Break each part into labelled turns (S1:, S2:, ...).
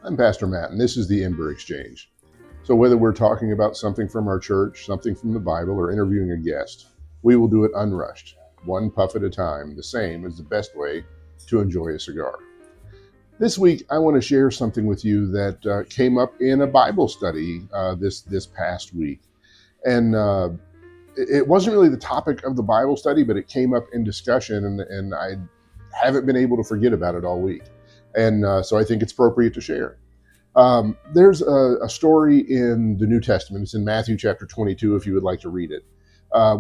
S1: I'm Pastor Matt, and this is the EMBER Exchange. So whether we're talking about something from our church, something from the Bible, or interviewing a guest, we will do it unrushed, one puff at a time. The same is the best way to enjoy a cigar. This week, I want to share something with you that came up in a Bible study this past week. And it wasn't really the topic of the Bible study, but it came up in discussion, and I haven't been able to forget about it all week. And so I think it's appropriate to share. There's a story in the New Testament. It's in Matthew chapter 22, if you would like to read it,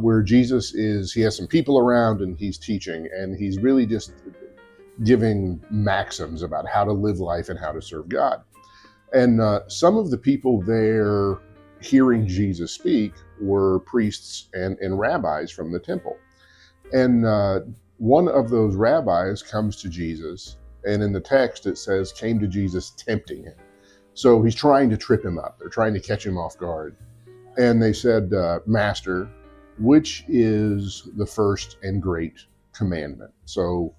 S1: where Jesus he has some people around and he's teaching, and he's really just giving maxims about how to live life and how to serve God. And some of the people there hearing Jesus speak were priests and rabbis from the temple. And one of those rabbis comes to Jesus, and in the text it says, came to Jesus tempting him. So he's trying to trip him up. They're trying to catch him off guard. And they said, Master, which is the first and great commandment? So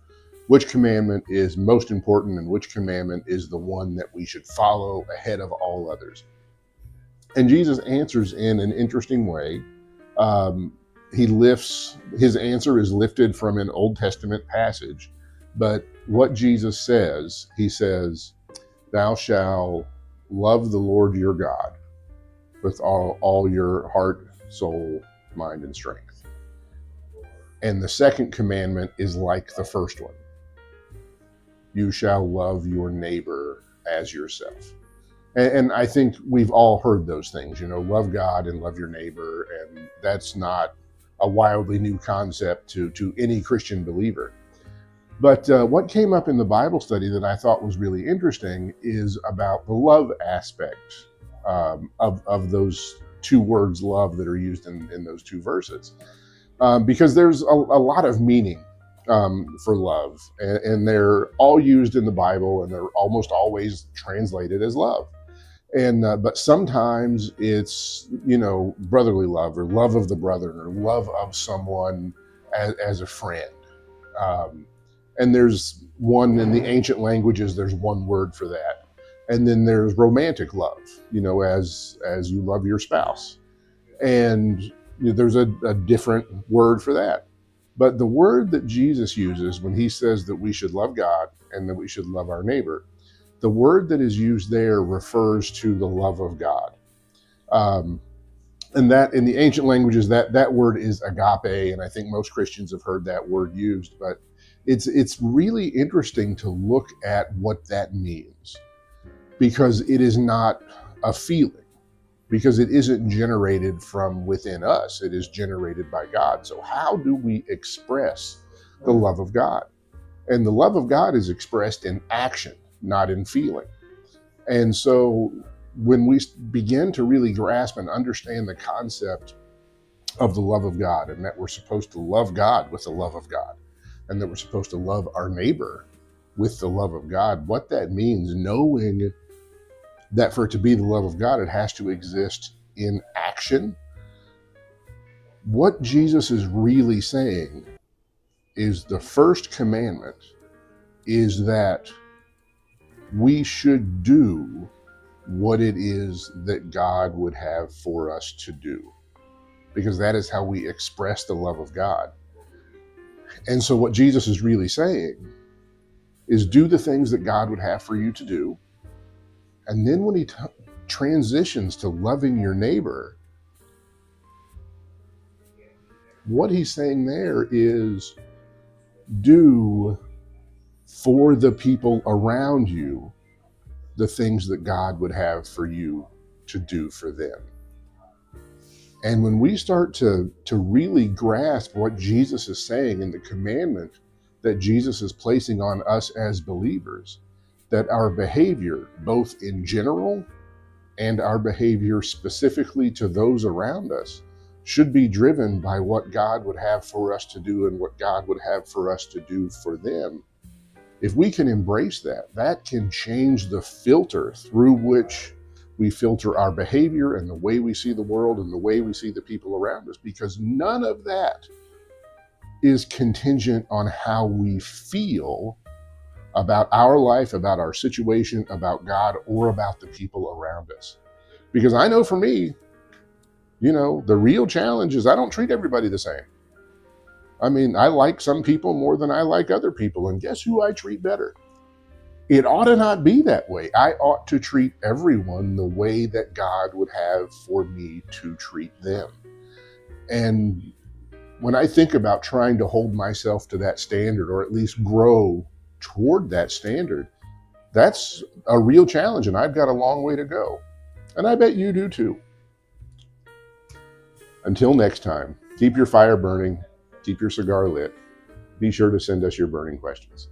S1: which commandment is most important, and which commandment is the one that we should follow ahead of all others? And Jesus answers in an interesting way. His answer is lifted from an Old Testament passage. But what Jesus says, he says, thou shalt love the Lord your God with all your heart, soul, mind, and strength. And the second commandment is like the first one. You shall love your neighbor as yourself. And I think we've all heard those things, love God and love your neighbor. And that's not a wildly new concept to any Christian believer. But what came up in the Bible study that I thought was really interesting is about the love aspect of those two words, love, that are used in those two verses. Because there's a lot of meaning for love, and they're all used in the Bible, and they're almost always translated as love. And but sometimes it's brotherly love, or love of the brother, or love of someone as a friend. And there's one in the ancient languages. There's one word for that. And then there's romantic love, as you love your spouse. And there's a different word for that. But the word that Jesus uses when he says that we should love God and that we should love our neighbor, the word that is used there refers to the love of God. And that in the ancient languages, that word is agape. And I think most Christians have heard that word used, but it's really interesting to look at what that means, because it is not a feeling, because it isn't generated from within us. It is generated by God. So how do we express the love of God? And the love of God is expressed in action, not in feeling. And so when we begin to really grasp and understand the concept of the love of God, and that we're supposed to love God with the love of God, and that we're supposed to love our neighbor with the love of God, what that means, knowing that for it to be the love of God, it has to exist in action. What Jesus is really saying is the first commandment is that we should do what it is that God would have for us to do, because that is how we express the love of God. And so what Jesus is really saying is do the things that God would have for you to do. And then when he transitions to loving your neighbor, what he's saying there is do for the people around you the things that God would have for you to do for them. And when we start to really grasp what Jesus is saying in the commandment that Jesus is placing on us as believers, that our behavior, both in general and our behavior specifically to those around us, should be driven by what God would have for us to do and what God would have for us to do for them. If we can embrace that, that can change the filter through which we filter our behavior and the way we see the world and the way we see the people around us, because none of that is contingent on how we feel about our life, about our situation, about God, or about the people around us. Because I know for me, the real challenge is I don't treat everybody the same. I mean, I like some people more than I like other people, and guess who I treat better? It ought to not be that way. I ought to treat everyone the way that God would have for me to treat them. And when I think about trying to hold myself to that standard, or at least grow toward that standard, that's a real challenge, and I've got a long way to go. And I bet you do too. Until next time, keep your fire burning, keep your cigar lit. Be sure to send us your burning questions.